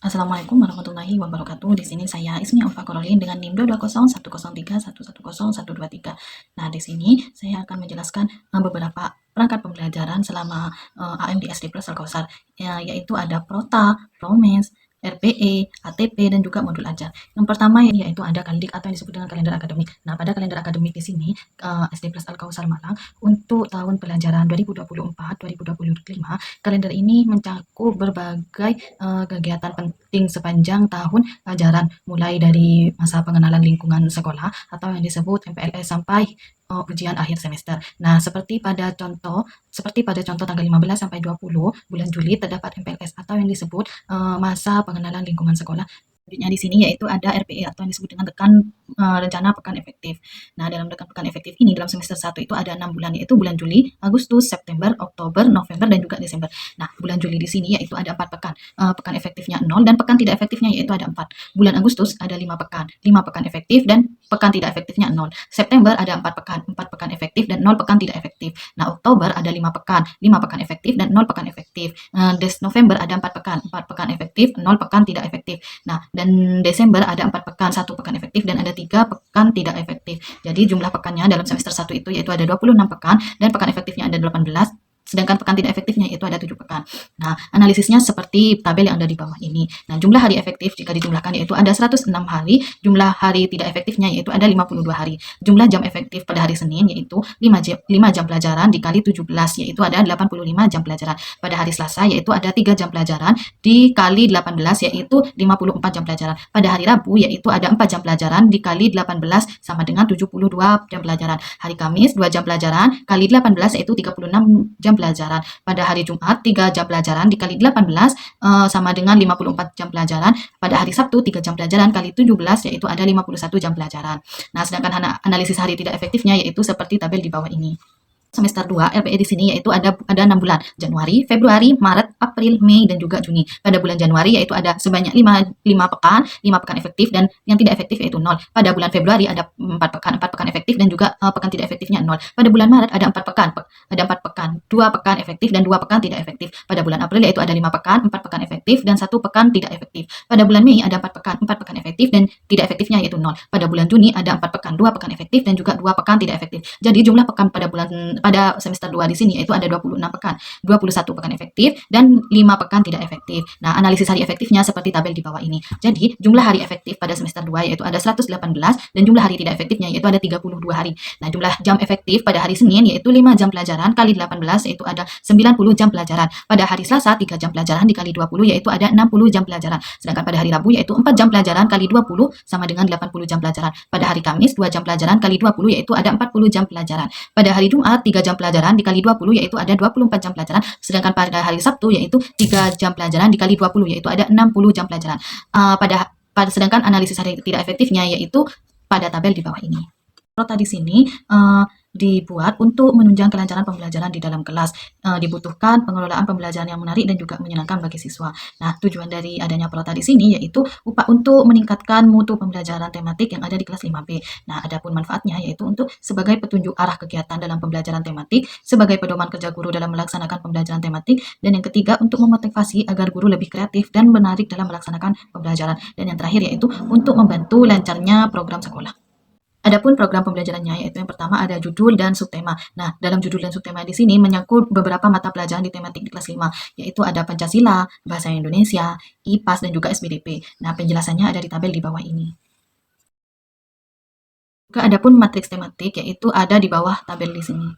Assalamualaikum warahmatullahi wabarakatuh. Di sini saya Ismi Alfa Korolin dengan NIM 2201013111123. Nah, di sini saya akan menjelaskan beberapa perangkat pembelajaran selama AMD SD Plus Al-Kausar, yaitu ada Prota, Promes, RPE, ATP, dan juga modul ajar. Yang pertama yaitu ada Kaldik atau yang disebut dengan kalender akademik. Nah, pada kalender akademik di sini SD Plus Al-Kausar Malang untuk tahun pelajaran 2024-2025, kalender ini mencakup berbagai kegiatan penting sepanjang tahun ajaran, mulai dari masa pengenalan lingkungan sekolah atau yang disebut MPLS sampai ujian akhir semester. Nah, seperti pada contoh tanggal 15 sampai 20 bulan Juli terdapat MPLS atau yang disebut masa pengenalan lingkungan sekolah. Selanjutnya di sini yaitu ada RPE atau yang disebut dengan rencana pekan efektif. Nah, dalam pekan efektif ini dalam semester 1 itu ada 6 bulan, yaitu bulan Juli, Agustus, September, Oktober, November, dan juga Desember. Nah, bulan Juli di sini yaitu ada 4 pekan. Pekan efektifnya 0 dan pekan tidak efektifnya yaitu ada 4. Bulan Agustus ada 5 pekan, 5 pekan efektif dan pekan tidak efektifnya 0. September ada 4 pekan, 4 pekan efektif dan 0 pekan tidak efektif. Nah, Oktober ada 5 pekan, 5 pekan efektif dan 0 pekan efektif. November ada 4 pekan, 4 pekan efektif, 0 pekan tidak efektif. Nah, dan Desember ada 4 pekan, 1 pekan efektif dan ada 3 pekan tidak efektif. Jadi jumlah pekannya dalam semester 1 itu yaitu ada 26 pekan dan pekan efektifnya ada 18, sedangkan pekan tidak efektifnya itu ada 7 pekan. Nah, analisisnya seperti tabel yang ada di bawah ini. Nah, jumlah hari efektif jika dijumlahkan yaitu ada 106 hari, jumlah hari tidak efektifnya yaitu ada 52 hari. Jumlah jam efektif pada hari Senin yaitu 5 jam pelajaran dikali 17 yaitu ada 85 jam pelajaran. Pada hari Selasa yaitu ada 3 jam pelajaran dikali 18 yaitu 54 jam pelajaran. Pada hari Rabu yaitu ada 4 jam pelajaran dikali 18 sama dengan 72 jam pelajaran. Hari Kamis 2 jam pelajaran kali 18 yaitu 36 jam pelajaran. Pada hari Jumat 3 jam pelajaran dikali 18 sama dengan 54 jam pelajaran. Pada hari Sabtu 3 jam pelajaran kali 17 yaitu ada 51 jam pelajaran. Nah, sedangkan analisis hari tidak efektifnya yaitu seperti tabel di bawah ini. Semester 2 RPE di sini yaitu ada 6 bulan, Januari, Februari, Maret, April, Mei, dan juga Juni. Pada bulan Januari yaitu ada sebanyak 5 pekan efektif dan yang tidak efektif yaitu 0. Pada bulan Februari ada 4 pekan efektif dan juga pekan tidak efektifnya 0. Pada bulan Maret ada 4 pekan, 2 pekan efektif dan 2 pekan tidak efektif. Pada bulan April yaitu ada 5 pekan, 4 pekan efektif dan 1 pekan tidak efektif. Pada bulan Mei ada 4 pekan efektif dan tidak efektifnya yaitu 0. Pada bulan Juni ada 4 pekan, 2 pekan efektif dan juga 2 pekan tidak efektif. Jadi jumlah pekan pada semester 2 di sini yaitu ada 26 pekan, 21 pekan efektif dan 5 pekan tidak efektif. Nah, analisis hari efektifnya seperti tabel di bawah ini. Jadi, jumlah hari efektif pada semester 2 yaitu ada 118 dan jumlah hari tidak efektifnya yaitu ada 32 hari. Nah, jumlah jam efektif pada hari Senin yaitu 5 jam pelajaran kali 18 yaitu ada 90 jam pelajaran. Pada hari Selasa 3 jam pelajaran dikali 20 yaitu ada 60 jam pelajaran. Sedangkan pada hari Rabu yaitu 4 jam pelajaran kali 20 sama dengan 80 jam pelajaran. Pada hari Kamis 2 jam pelajaran kali 20 yaitu ada 40 jam pelajaran. Pada hari Jumat 3 jam pelajaran dikali 20 yaitu ada 24 jam pelajaran. Sedangkan pada hari Sabtu yaitu 3 jam pelajaran dikali 20 yaitu ada 60 jam pelajaran. Sedangkan analisis hari tidak efektifnya yaitu pada tabel di bawah ini. Nota di sini dibuat untuk menunjang kelancaran pembelajaran di dalam kelas. Dibutuhkan pengelolaan pembelajaran yang menarik dan juga menyenangkan bagi siswa. Nah, tujuan dari adanya Prota di sini yaitu untuk meningkatkan mutu pembelajaran tematik yang ada di kelas 5B. Nah, adapun manfaatnya yaitu untuk sebagai petunjuk arah kegiatan dalam pembelajaran tematik, sebagai pedoman kerja guru dalam melaksanakan pembelajaran tematik, dan yang ketiga untuk memotivasi agar guru lebih kreatif dan menarik dalam melaksanakan pembelajaran. Dan yang terakhir yaitu untuk membantu lancarnya program sekolah. Adapun program pembelajarannya yaitu yang pertama ada judul dan subtema. Nah, dalam judul dan subtema di sini menyangkut beberapa mata pelajaran di tematik di kelas 5, yaitu ada Pancasila, Bahasa Indonesia, IPAS, dan juga SBDP. Nah, penjelasannya ada di tabel di bawah ini. Juga adapun matriks tematik yaitu ada di bawah tabel di sini.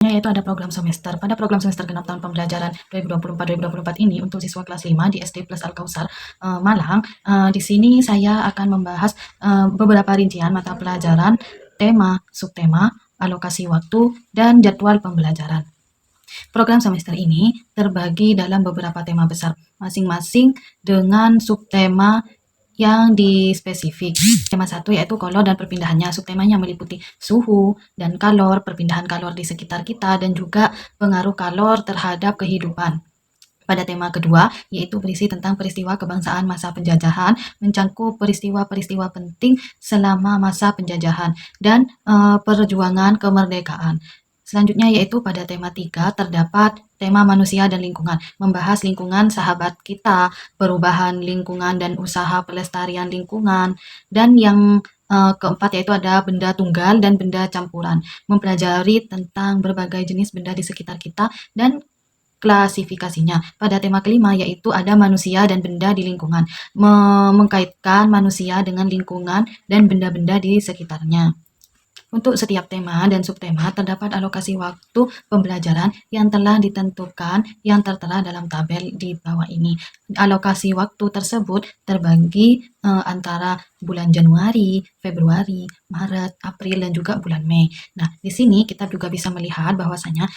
Yaitu ada program semester. Pada program semester genap tahun pembelajaran 2024-2024 ini untuk siswa kelas 5 di SD Plus Al-Kausar Malang, di sini saya akan membahas beberapa rincian mata pelajaran, tema, subtema, alokasi waktu, dan jadwal pembelajaran. Program semester ini terbagi dalam beberapa tema besar, masing-masing dengan subtema yang dispesifik. Tema 1 yaitu kolor dan perpindahannya. Subtemanya meliputi suhu dan kalor, perpindahan kalor di sekitar kita, dan juga pengaruh kalor terhadap kehidupan. Pada tema kedua, yaitu berisi tentang peristiwa kebangsaan masa penjajahan, mencangkup peristiwa-peristiwa penting selama masa penjajahan dan perjuangan kemerdekaan. Selanjutnya yaitu pada tema 3 terdapat tema manusia dan lingkungan, membahas lingkungan sahabat kita, perubahan lingkungan dan usaha pelestarian lingkungan, dan yang keempat yaitu ada benda tunggal dan benda campuran, mempelajari tentang berbagai jenis benda di sekitar kita dan klasifikasinya. Pada tema kelima yaitu ada manusia dan benda di lingkungan, mengkaitkan manusia dengan lingkungan dan benda-benda di sekitarnya. Untuk setiap tema dan subtema terdapat alokasi waktu pembelajaran yang telah ditentukan yang tertera dalam tabel di bawah ini. Alokasi waktu tersebut terbagi antara bulan Januari, Februari, Maret, April, dan juga bulan Mei. Nah, di sini kita juga bisa melihat bahwasanya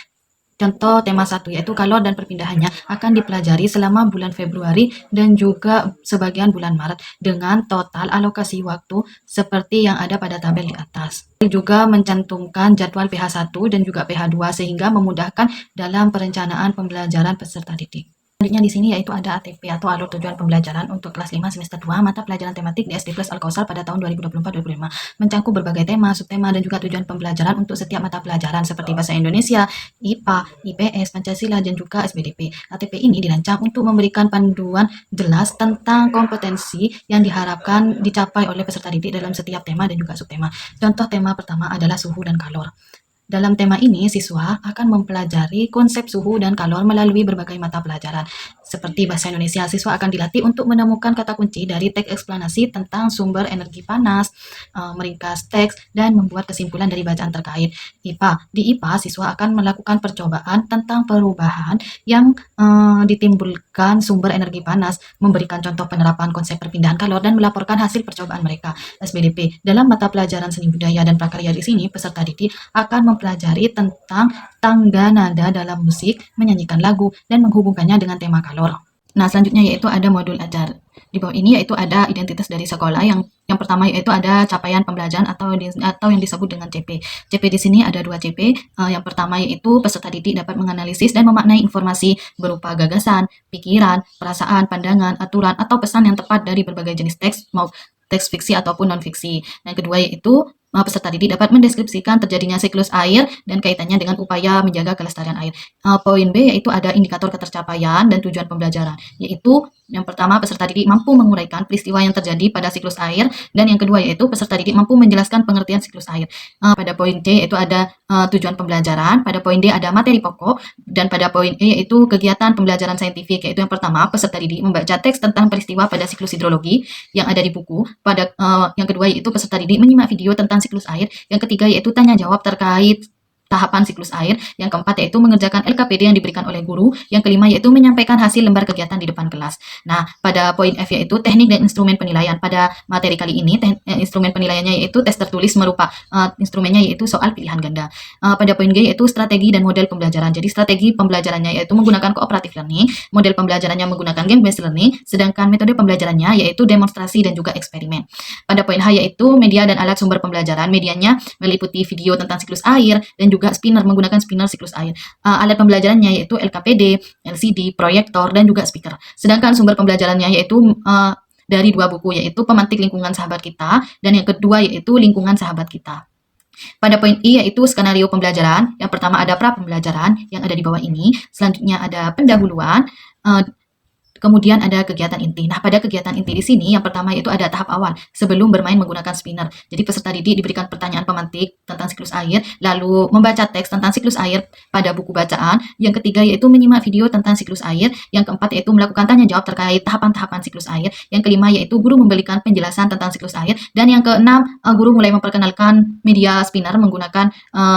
contoh tema 1 yaitu kalor dan perpindahannya akan dipelajari selama bulan Februari dan juga sebagian bulan Maret dengan total alokasi waktu seperti yang ada pada tabel di atas. Juga mencantumkan jadwal PH1 dan juga PH2 sehingga memudahkan dalam perencanaan pembelajaran peserta didik. Selanjutnya di sini yaitu ada ATP atau alur tujuan pembelajaran untuk kelas 5 semester 2 mata pelajaran tematik di SD Plus Al-Kausar pada tahun 2024-2025. Mencakup berbagai tema, subtema, dan juga tujuan pembelajaran untuk setiap mata pelajaran seperti bahasa Indonesia, IPA, IPS, Pancasila, dan juga SBDP. ATP ini dirancang untuk memberikan panduan jelas tentang kompetensi yang diharapkan dicapai oleh peserta didik dalam setiap tema dan juga subtema. Contoh tema pertama adalah suhu dan kalor. Dalam tema ini, siswa akan mempelajari konsep suhu dan kalor melalui berbagai mata pelajaran. Seperti bahasa Indonesia, siswa akan dilatih untuk menemukan kata kunci dari teks eksplanasi tentang sumber energi panas, meringkas teks, dan membuat kesimpulan dari bacaan terkait. IPA. Di IPA, siswa akan melakukan percobaan tentang perubahan yang ditimbulkan sumber energi panas, memberikan contoh penerapan konsep perpindahan kalor, dan melaporkan hasil percobaan mereka. SBDP. Dalam mata pelajaran seni budaya dan prakarya di sini, peserta didik akan mempelajari tentang tangga nada dalam musik, menyanyikan lagu, dan menghubungkannya dengan tema kalor. Nah, selanjutnya yaitu ada modul ajar. Di bawah ini yaitu ada identitas dari sekolah yang pertama yaitu ada capaian pembelajaran atau yang disebut dengan CP. CP di sini ada 2 CP. Yang pertama yaitu peserta didik dapat menganalisis dan memaknai informasi berupa gagasan, pikiran, perasaan, pandangan, aturan, atau pesan yang tepat dari berbagai jenis teks, mau teks fiksi ataupun non-fiksi. Yang kedua yaitu peserta didik dapat mendeskripsikan terjadinya siklus air dan kaitannya dengan upaya menjaga kelestarian air. Poin B yaitu ada indikator ketercapaian dan tujuan pembelajaran, yaitu yang pertama peserta didik mampu menguraikan peristiwa yang terjadi pada siklus air, dan yang kedua yaitu peserta didik mampu menjelaskan pengertian siklus air. Pada poin C yaitu ada tujuan pembelajaran, pada poin D ada materi pokok, dan pada poin E yaitu kegiatan pembelajaran saintifik, yaitu yang pertama peserta didik membaca teks tentang peristiwa pada siklus hidrologi yang ada di buku, pada yang kedua yaitu peserta didik menyimak video tentang siklus air, yang ketiga yaitu tanya jawab terkait tahapan siklus air, yang keempat yaitu mengerjakan LKPD yang diberikan oleh guru, yang kelima yaitu menyampaikan hasil lembar kegiatan di depan kelas. Nah, pada poin F yaitu teknik dan instrumen penilaian. Pada materi kali ini instrumen penilaiannya yaitu tes tertulis merupa instrumennya yaitu soal pilihan ganda. Pada poin G yaitu strategi dan model pembelajaran. Jadi strategi pembelajarannya yaitu menggunakan cooperative learning, model pembelajarannya menggunakan game based learning, sedangkan metode pembelajarannya yaitu demonstrasi dan juga eksperimen. Pada poin H yaitu media dan alat sumber pembelajaran. Medianya meliputi video tentang siklus air dan juga spinner, menggunakan spinner siklus air. Alat pembelajarannya yaitu LKPD, LCD, proyektor, dan juga speaker. Sedangkan sumber pembelajarannya yaitu dari 2 buku, yaitu Pemantik Lingkungan Sahabat Kita, dan yang kedua yaitu Lingkungan Sahabat Kita. Pada poin I yaitu skenario pembelajaran. Yang pertama ada pra pembelajaran yang ada di bawah ini. Selanjutnya ada pendahuluan. Kemudian ada kegiatan inti. Nah, pada kegiatan inti di sini yang pertama yaitu ada tahap awal sebelum bermain menggunakan spinner. Jadi peserta didik diberikan pertanyaan pemantik tentang siklus air, lalu membaca teks tentang siklus air pada buku bacaan. Yang ketiga yaitu menyimak video tentang siklus air. Yang keempat yaitu melakukan tanya jawab terkait tahapan-tahapan siklus air. Yang kelima yaitu guru memberikan penjelasan tentang siklus air. Dan yang keenam guru mulai memperkenalkan media spinner menggunakan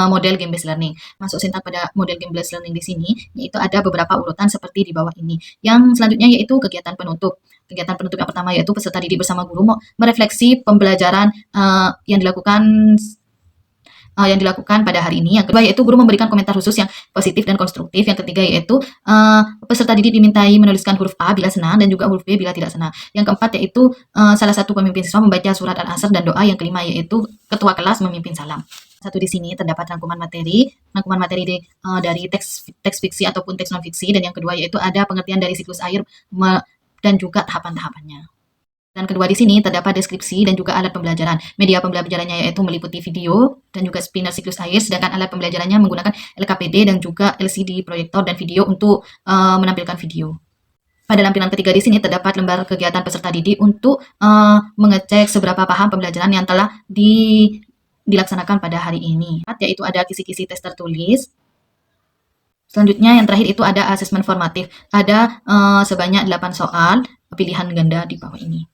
model game based learning. Masuk sintak pada model game based learning di sini yaitu ada beberapa urutan seperti di bawah ini. Yang selanjutnya yaitu kegiatan penutup. Kegiatan penutup yang pertama yaitu peserta didik bersama guru merefleksi pembelajaran yang dilakukan pada hari ini. Yang kedua yaitu guru memberikan komentar khusus yang positif dan konstruktif. Yang ketiga yaitu peserta didik dimintai menuliskan huruf A bila senang dan juga huruf B bila tidak senang. Yang keempat yaitu salah satu pemimpin siswa membaca surat Al-Asr dan doa. Yang kelima yaitu ketua kelas memimpin salam. Satu di sini terdapat rangkuman materi dari teks fiksi ataupun teks non fiksi, dan yang kedua yaitu ada pengertian dari siklus air dan juga tahapan-tahapannya. Dan kedua di sini terdapat deskripsi dan juga alat pembelajaran. Media pembelajarannya yaitu meliputi video dan juga spinner siklus air, sedangkan alat pembelajarannya menggunakan LKPD dan juga LCD proyektor dan video untuk menampilkan video. Pada lampiran ketiga di sini terdapat lembar kegiatan peserta didik untuk mengecek seberapa paham pembelajaran yang telah dilaksanakan pada hari ini, yaitu ada kisi-kisi tes tertulis. Selanjutnya yang terakhir itu ada asesmen formatif. Ada sebanyak 8 soal pilihan ganda di bawah ini.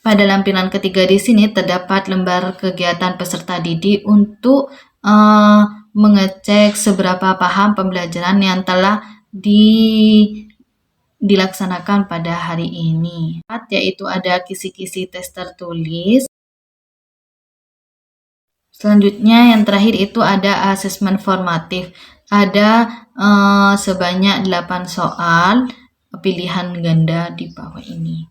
Pada lampiran ketiga di sini terdapat lembar kegiatan peserta didik untuk mengecek seberapa paham pembelajaran yang telah dilaksanakan pada hari ini, yaitu ada kisi-kisi tes tertulis. Selanjutnya yang terakhir itu ada asesmen formatif. Ada sebanyak 8 soal pilihan ganda di bawah ini.